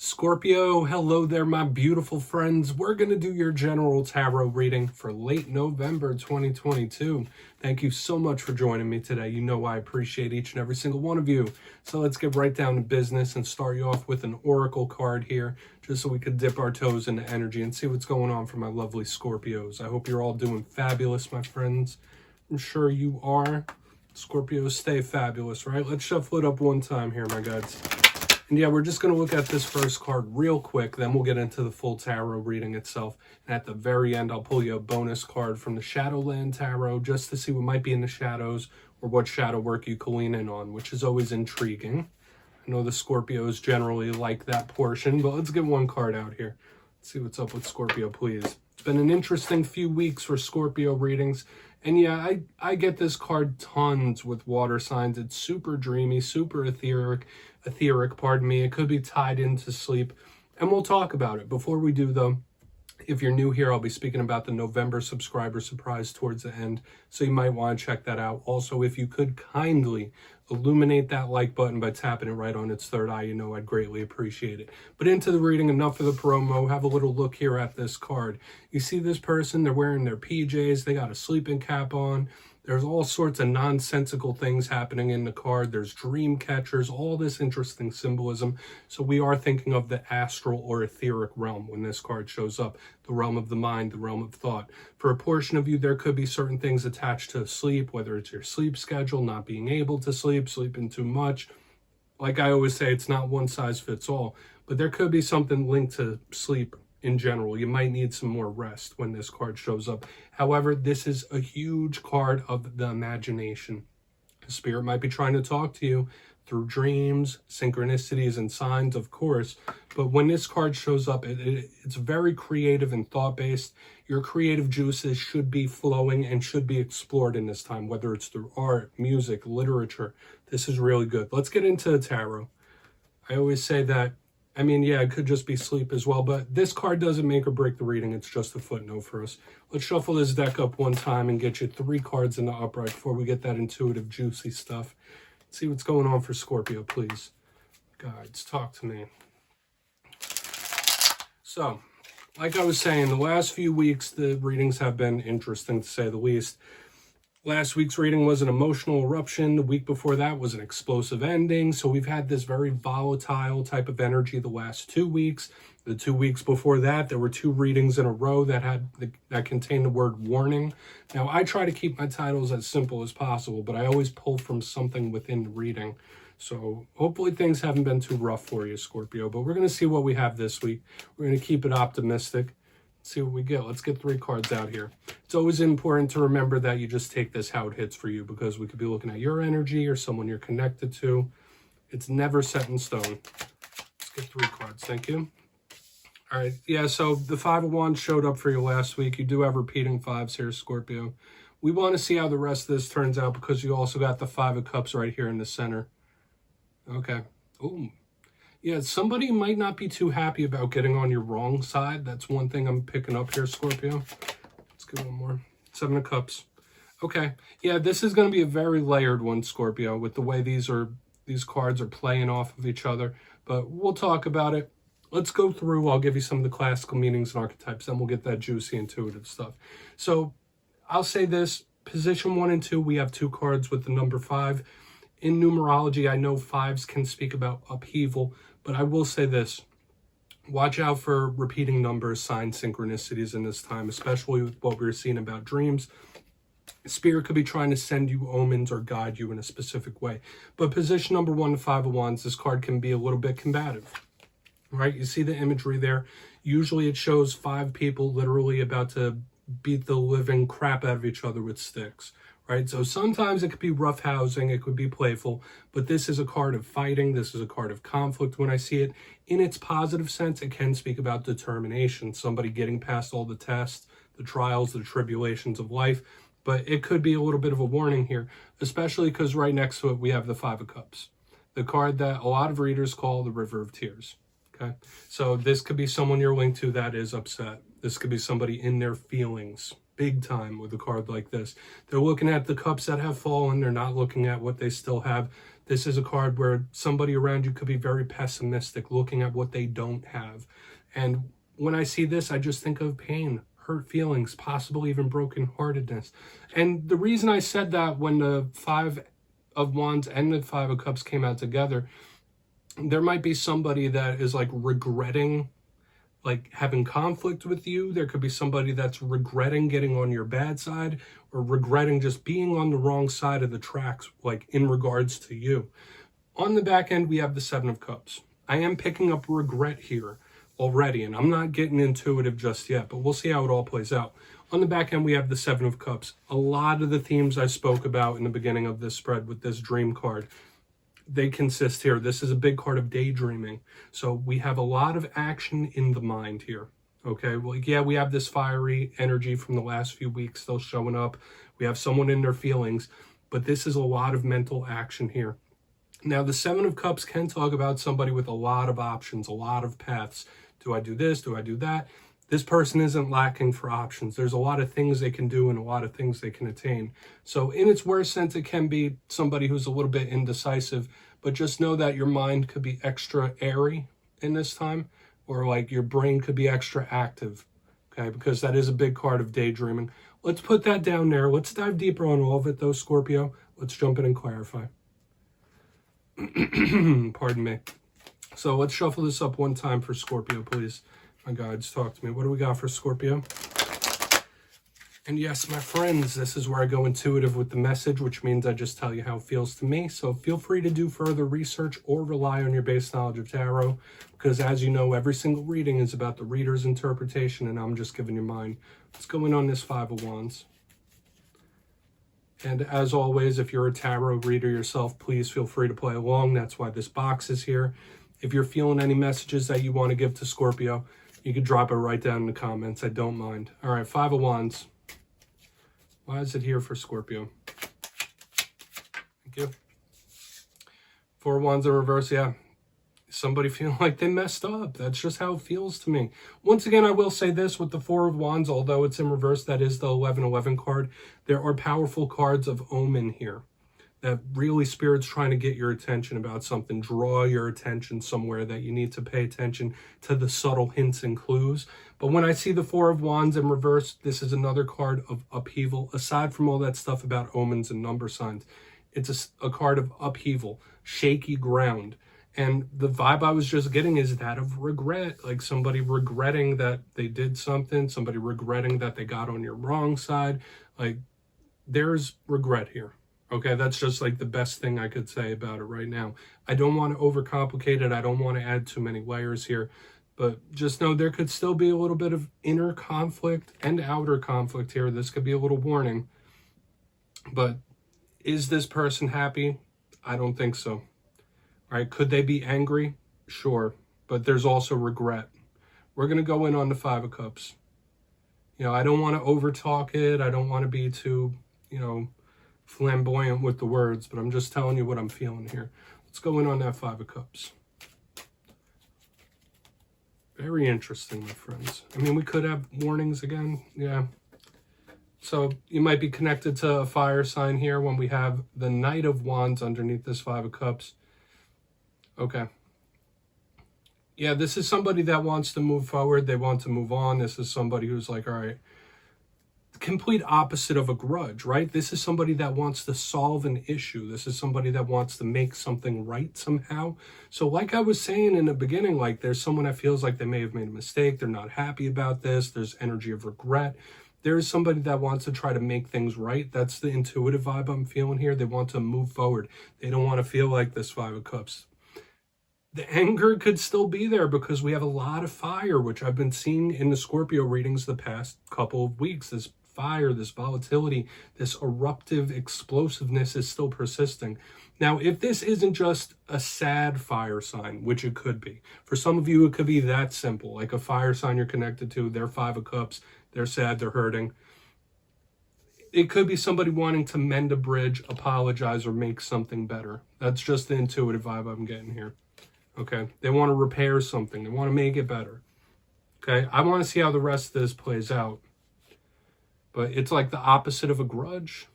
Scorpio, hello there, my beautiful friends. We're going to do your general tarot reading for late November 2022. Thank you so much for joining me today. You know I appreciate each and every single one of you. So let's get right down to business and start you off with an oracle card here, just so we could dip our toes into energy and see what's going on for my lovely Scorpios. I hope you're all doing fabulous, my friends. I'm sure you are. Scorpios stay fabulous, right? Let's shuffle it up one time here, my guys. And yeah, we're just going to look at this first card real quick, then we'll get into the full tarot reading itself. And at the very end, I'll pull you a bonus card from the Shadowland Tarot just to see what might be in the shadows or what shadow work you can lean in on, which is always intriguing. I know the Scorpios generally like that portion, but let's get one card out here. Let's see what's up with Scorpio, please. It's been an interesting few weeks for Scorpio readings. And yeah, I get this card tons with water signs. It's super dreamy, super etheric, pardon me. It could be tied into sleep, and we'll talk about it. Before we do, though, if you're new here, I'll be speaking about the November subscriber surprise towards the end, so you might want to check that out. Also, if you could kindly illuminate that like button by tapping it right on its third eye, you know I'd greatly appreciate it. But into the reading, enough of the promo. Have a little look here at this card. You see this person, they're wearing their PJs, they got a sleeping cap on. There's all sorts of nonsensical things happening in the card. There's dream catchers, all this interesting symbolism. So we are thinking of the astral or etheric realm when this card shows up, the realm of the mind, the realm of thought. For a portion of you, there could be certain things attached to sleep, whether it's your sleep schedule, not being able to sleep, sleeping too much. Like I always say, it's not one size fits all, but there could be something linked to sleep in general. You might need some more rest when this card shows up. However, this is a huge card of the imagination. The spirit might be trying to talk to you through dreams, synchronicities, and signs, of course. But when this card shows up, it's very creative and thought-based. Your creative juices should be flowing and should be explored in this time, whether it's through art, music, literature. This is really good. Let's get into the tarot. I always say that, I mean, yeah, it could just be sleep as well, but this card doesn't make or break the reading. It's just a footnote for us. Let's shuffle this deck up one time and get you 3 cards in the upright before we get that intuitive, juicy stuff. Let's see what's going on for Scorpio, please. Guides, talk to me. So, like I was saying, the last few weeks, the readings have been interesting, to say the least. Last week's reading was an emotional eruption. The week before that was an explosive ending. So we've had this very volatile type of energy the last 2 weeks. The 2 weeks before that, there were 2 readings in a row that contained the word warning. Now, I try to keep my titles as simple as possible, but I always pull from something within the reading. So hopefully things haven't been too rough for you, Scorpio. But we're going to see what we have this week. We're going to keep it optimistic. See what we get. Let's get 3 cards out here. It's always important to remember that you just take this how it hits for you, because we could be looking at your energy or someone you're connected to. It's never set in stone. Let's get 3 cards. Thank you. All right. Yeah, so the 5 of Wands showed up for you last week. You do have repeating 5s here, Scorpio. We want to see how the rest of this turns out, because you also got the 5 of Cups right here in the center. Okay. Ooh. Yeah, somebody might not be too happy about getting on your wrong side. That's one thing I'm picking up here, Scorpio. Let's get one more. 7 of Cups. Okay. Yeah, this is going to be a very layered one, Scorpio, with the way these cards are playing off of each other. But we'll talk about it. Let's go through. I'll give you some of the classical meanings and archetypes, then we'll get that juicy, intuitive stuff. So I'll say this. Position 1 and 2, we have 2 cards with the number 5. In numerology, I know 5s can speak about upheaval, but I will say this. Watch out for repeating numbers, signs, synchronicities in this time, especially with what we were seeing about dreams. Spirit could be trying to send you omens or guide you in a specific way. But position number 1, the 5 of Wands, this card can be a little bit combative, right? You see the imagery there. Usually it shows 5 people literally about to beat the living crap out of each other with sticks. Right, so sometimes it could be roughhousing, it could be playful, but this is a card of fighting, this is a card of conflict when I see it. In its positive sense, it can speak about determination, somebody getting past all the tests, the trials, the tribulations of life, but it could be a little bit of a warning here, especially because right next to it, we have the 5 of Cups, the card that a lot of readers call the River of Tears, okay? So this could be someone you're linked to that is upset. This could be somebody in their feelings, big time with a card like this. They're looking at the cups that have fallen. They're not looking at what they still have. This is a card where somebody around you could be very pessimistic, looking at what they don't have. And when I see this, I just think of pain, hurt feelings, possibly even brokenheartedness. And the reason I said that when the Five of Wands and the Five of Cups came out together, there might be somebody that is like regretting like having conflict with you. There could be somebody that's regretting getting on your bad side, or regretting just being on the wrong side of the tracks, like in regards to you. On the back end, we have the Seven of Cups. I am picking up regret here already, and I'm not getting intuitive just yet, but we'll see how it all plays out. On the back end, we have the Seven of Cups. A lot of the themes I spoke about in the beginning of this spread with this dream card, they consist here. This is a big card of daydreaming. So we have a lot of action in the mind here. Okay, well, yeah, we have this fiery energy from the last few weeks still showing up. We have someone in their feelings, but this is a lot of mental action here. Now, the Seven of Cups can talk about somebody with a lot of options, a lot of paths. Do I do this? Do I do that? This person isn't lacking for options. There's a lot of things they can do and a lot of things they can attain. So in its worst sense, it can be somebody who's a little bit indecisive, but just know that your mind could be extra airy in this time, or like your brain could be extra active, okay? Because that is a big card of daydreaming. Let's put that down there. Let's dive deeper on all of it though, Scorpio. Let's jump in and clarify. Pardon me. So let's shuffle this up one time for Scorpio, please. My guides, talk to me. What do we got for Scorpio? And yes, my friends, this is where I go intuitive with the message, which means I just tell you how it feels to me. So feel free to do further research or rely on your base knowledge of tarot, because as you know, every single reading is about the reader's interpretation, and I'm just giving you mine. Let's go in on this Five of Wands. And as always, if you're a tarot reader yourself, please feel free to play along. That's why this box is here. If you're feeling any messages that you want to give to Scorpio, you can drop it right down in the comments. I don't mind. All right, Five of Wands. Why is it here for Scorpio? Thank you. Four of Wands in reverse, yeah. Somebody feeling like they messed up. That's just how it feels to me. Once again, I will say this with the Four of Wands, although it's in reverse, that is the 1111 card. There are powerful cards of omen here. That really Spirit's trying to get your attention about something, draw your attention somewhere that you need to pay attention to the subtle hints and clues. But when I see the Four of Wands in reverse, this is another card of upheaval. Aside from all that stuff about omens and number signs, it's a card of upheaval, shaky ground. And the vibe I was just getting is that of regret, like somebody regretting that they did something, somebody regretting that they got on your wrong side. Like, there's regret here. Okay, that's just like the best thing I could say about it right now. I don't want to overcomplicate it. I don't want to add too many layers here. But just know there could still be a little bit of inner conflict and outer conflict here. This could be a little warning. But is this person happy? I don't think so. All right, could they be angry? Sure. But there's also regret. We're going to go in on the Five of Cups. You know, I don't want to overtalk it. I don't want to be too, flamboyant with the words, but I'm just telling you what I'm feeling here. Let's go in on that Five of Cups. Very interesting, my friends. I mean, we could have warnings again. Yeah. So you might be connected to a fire sign here when we have the Knight of Wands underneath this Five of Cups. Okay. Yeah, this is somebody that wants to move forward. They want to move on. This is somebody who's like, all right, complete opposite of a grudge, right? This is somebody that wants to solve an issue. This is somebody that wants to make something right somehow. So like I was saying in the beginning, like there's someone that feels like they may have made a mistake. They're not happy about this. There's energy of regret. There's somebody that wants to try to make things right. That's the intuitive vibe I'm feeling here. They want to move forward. They don't want to feel like this Five of Cups. The anger could still be there because we have a lot of fire, which I've been seeing in the Scorpio readings the past couple of weeks. This fire, this volatility, this eruptive explosiveness is still persisting. Now, if this isn't just a sad fire sign, which it could be, for some of you, it could be that simple, like a fire sign you're connected to, they're Five of Cups, they're sad, they're hurting. It could be somebody wanting to mend a bridge, apologize, or make something better. That's just the intuitive vibe I'm getting here. Okay, they want to repair something, they want to make it better. Okay, I want to see how the rest of this plays out. But it's like the opposite of a grudge.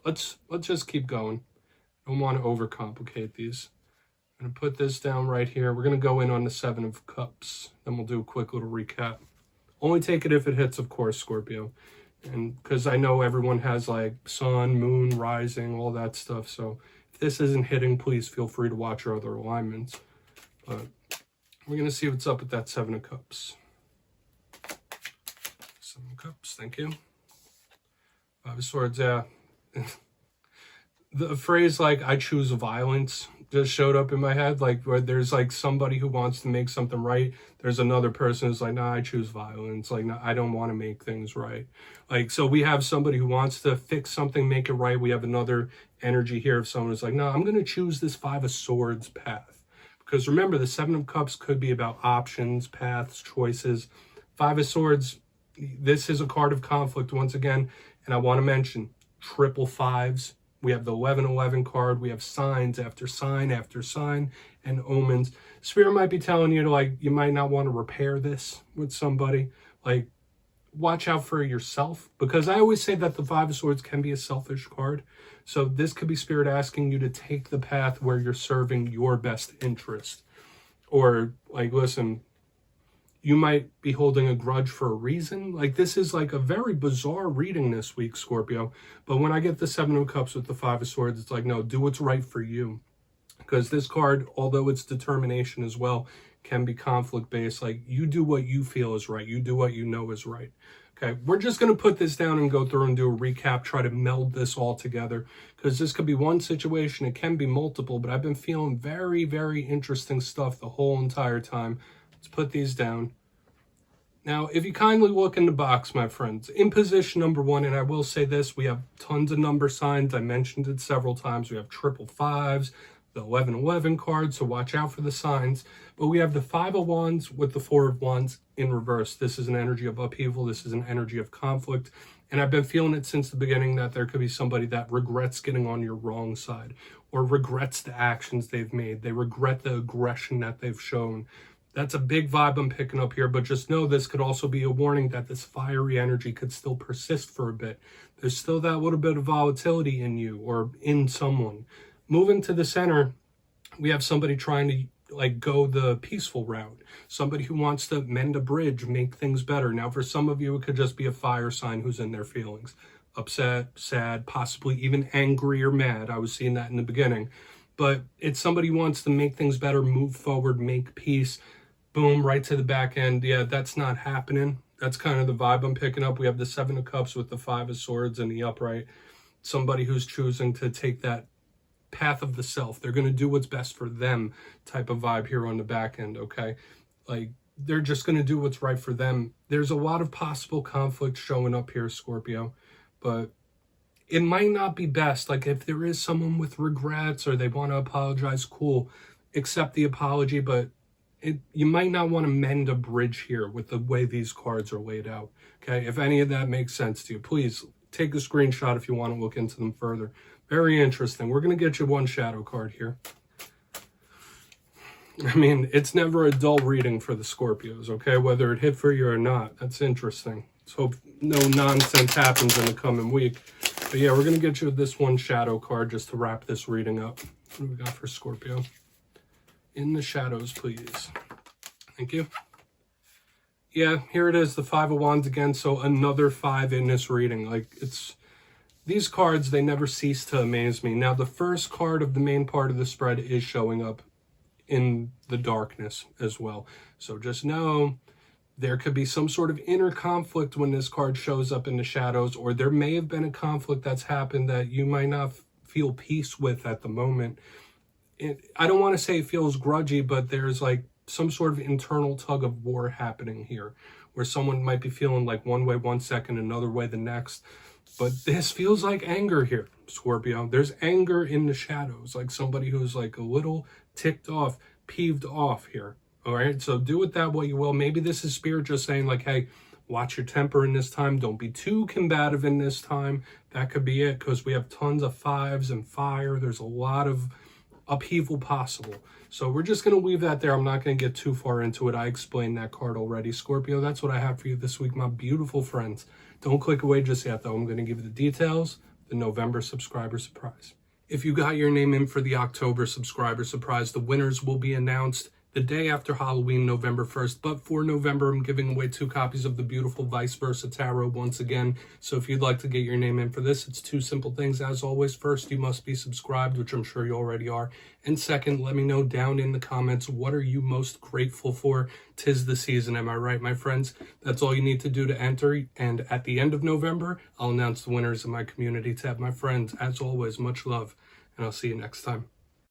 Let's just keep going. Don't want to overcomplicate these. I'm going to put this down right here. We're going to go in on the Seven of Cups. Then we'll do a quick little recap. Only take it if it hits, of course, Scorpio. And because I know everyone has like sun, moon, rising, all that stuff. So if this isn't hitting, please feel free to watch your other alignments. But we're going to see what's up with that Seven of Cups. Seven of Cups, thank you. Five of Swords, yeah. The phrase like, I choose violence, just showed up in my head, like where there's like somebody who wants to make something right. There's another person who's like, nah, I choose violence. Like, no, I don't want to make things right. Like, so we have somebody who wants to fix something, make it right. We have another energy here of someone who's like, no, I'm going to choose this Five of Swords path. Because remember, the Seven of Cups could be about options, paths, choices. Five of Swords, this is a card of conflict once again. And I want to mention triple fives. We have the 1111 card. We have signs after sign after sign and omens. Spirit might be telling you to, like, you might not want to repair this with somebody. Like, watch out for yourself. Because I always say that the Five of Swords can be a selfish card. So this could be Spirit asking you to take the path where you're serving your best interest. Or, like, listen, you might be holding a grudge for a reason. Like, this is like a very bizarre reading this week, Scorpio. But when I get the Seven of Cups with the Five of Swords, it's like, no, do what's right for you. Because this card, although it's determination as well, can be conflict-based. Like, you do what you feel is right. You do what you know is right. Okay, we're just going to put this down and go through and do a recap, try to meld this all together. Because this could be one situation. It can be multiple. But I've been feeling very, very interesting stuff the whole entire time. Let's put these down. Now, if you kindly look in the box, my friends, in position number one, and I will say this, we have tons of number signs. I mentioned it several times. We have triple fives, the 1111 card, so watch out for the signs. But we have the Five of Wands with the Four of Wands in reverse. This is an energy of upheaval. This is an energy of conflict. And I've been feeling it since the beginning that there could be somebody that regrets getting on your wrong side or regrets the actions they've made. They regret the aggression that they've shown. That's a big vibe I'm picking up here, but just know this could also be a warning that this fiery energy could still persist for a bit. There's still that little bit of volatility in you or in someone. Moving to the center, we have somebody trying to like go the peaceful route. Somebody who wants to mend a bridge, make things better. Now, for some of you, it could just be a fire sign who's in their feelings. Upset, sad, possibly even angry or mad. I was seeing that in the beginning. But it's somebody who wants to make things better, move forward, make peace. Boom, right to the back end. Yeah, that's not happening. That's kind of the vibe I'm picking up. We have the Seven of Cups with the Five of Swords in the upright. Somebody who's choosing to take that path of the self. They're going to do what's best for them type of vibe here on the back end, okay? Like, they're just going to do what's right for them. There's a lot of possible conflict showing up here, Scorpio, but it might not be best. Like, if there is someone with regrets or they want to apologize, cool, accept the apology, but you might not want to mend a bridge here with the way these cards are laid out, okay? If any of that makes sense to you, please take a screenshot if you want to look into them further. Very interesting. We're going to get you one shadow card here. I mean, it's never a dull reading for the Scorpios, okay? Whether it hit for you or not. That's interesting. Let's hope no nonsense happens in the coming week. But yeah, we're going to get you this one shadow card just to wrap this reading up. What do we got for Scorpio? In the shadows, please. Thank you. Yeah, here it is, the Five of Wands again. So another five in this reading. Like, it's these cards, they never cease to amaze me. Now, the first card of the main part of the spread is showing up in the darkness as well. So just know there could be some sort of inner conflict when this card shows up in the shadows, or there may have been a conflict that's happened that you might not feel peace with at the moment. I don't want to say it feels grudgy, but there's like some sort of internal tug of war happening here where someone might be feeling like one way one second, another way the next. But this feels like anger here, Scorpio. There's anger in the shadows, like somebody who's like a little ticked off, peeved off here. All right, so do with that what you will. Maybe this is Spirit just saying like, hey, watch your temper in this time. Don't be too combative in this time. That could be it, because we have tons of fives and fire. There's a lot of upheaval possible. So we're just going to leave that there. I'm not going to get too far into it. I explained that card already. Scorpio, that's what I have for you this week, my beautiful friends. Don't click away just yet, though. I'm going to give you the details, the November subscriber surprise. If you got your name in for the October subscriber surprise, the winners will be announced the day after Halloween, November 1st. But for November, I'm giving away 2 copies of the beautiful Vice Versa Tarot once again. So if you'd like to get your name in for this, it's 2 simple things. As always, first, you must be subscribed, which I'm sure you already are. And second, let me know down in the comments, what are you most grateful for? 'Tis the season, am I right, my friends? That's all you need to do to enter. And at the end of November, I'll announce the winners in my community tab. My friends, as always, much love, and I'll see you next time.